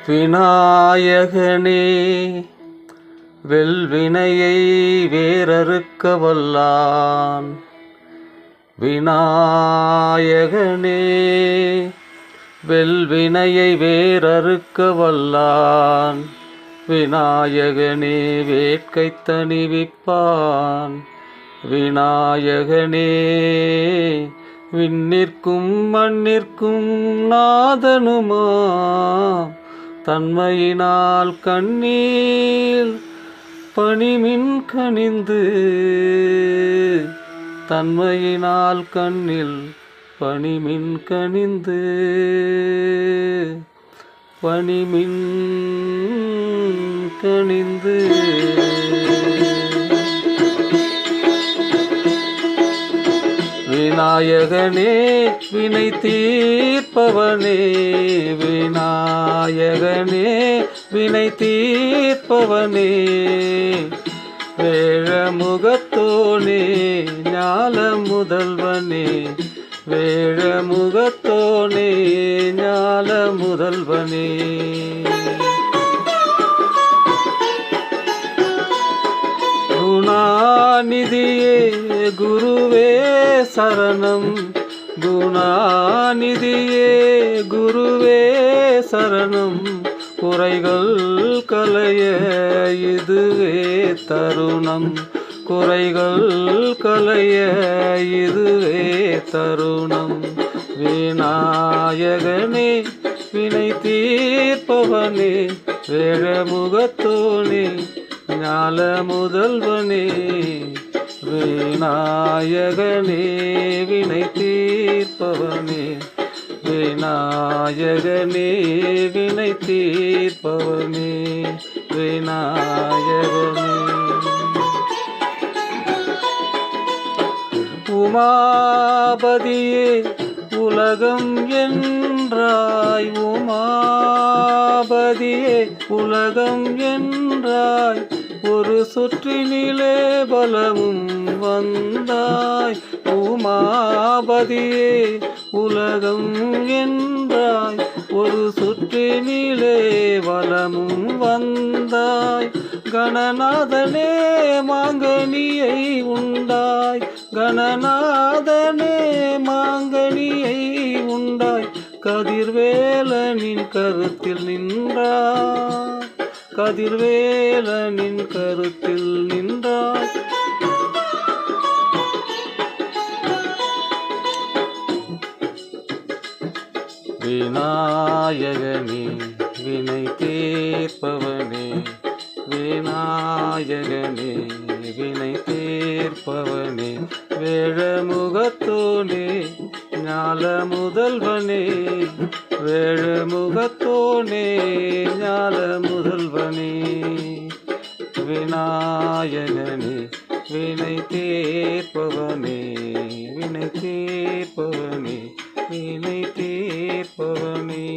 விநாயகனே வெல்வினையை வேரறுக்க வல்லான். விநாயகனே வெல்வினையை வேரறுக்க வல்லான். விநாயகனே வேட்கை தணிவிப்பான். விநாயகனே விண்ணிற்கும் மண்ணிற்கும் நாதனுமாம். தன்மையினால் கண்ணீர் பணிமின் கனிந்து. தன்மையினால் கண்ணில் பணிமின் கனிந்து. பணிமின் கனிந்து. விநாயகனே வினை தீர்ப்பவனே. விநாயகனே வினை தீர்ப்பவனே. வேழமுகத்தோனே ஞால முதல்வனே. வேழமுகத்தோனே ஞால முதல்வனே. குணாநிதியே குருவே சரணம். குணாநிதியே குருவே சரணம். குறைகள் களைய இதுவே தருணம். குறைகள் களைய இதுவே தருணம். விநாயகனே வினை தீர்ப்பவனே. வேழமுகத்தோனே ஞால முதல்வனே. விநாயகனே வினை தீர்ப்பவனே. விநாயகனே வினை தீர்ப்பவனே. விநாயகனே. உமாபதியே உலகம் என்றாய். உமாபதியே உலகம் என்றாய். ஒரு சுற்றினிலே பலமும் வந்தாய். உமாபதியே உலகம் என்றாய். ஒரு சுற்றினிலே பலமும் வந்தாய். கணநாதனே மாங்கனியை உண்டாய். கணநாதனே மாங்கனியை உண்டாய். கதிர்வேலனின் கருத்தில் நின்றாய். கதிர்வேலனின் கருத்தில் நின்றாய். விநாயகனே வினை தீர்ப்பவனே. விநாயகனே வினை தீர்ப்பவனே. வேழமுகத்தோனே ஞால முதல்வனே. வேழமுகத்தோனே ஞால முதல்வனே. விநாயகனே வினை தீர்ப்பவனே. வினை தீர்ப்பவனே. வினை தீர்ப்பவனே.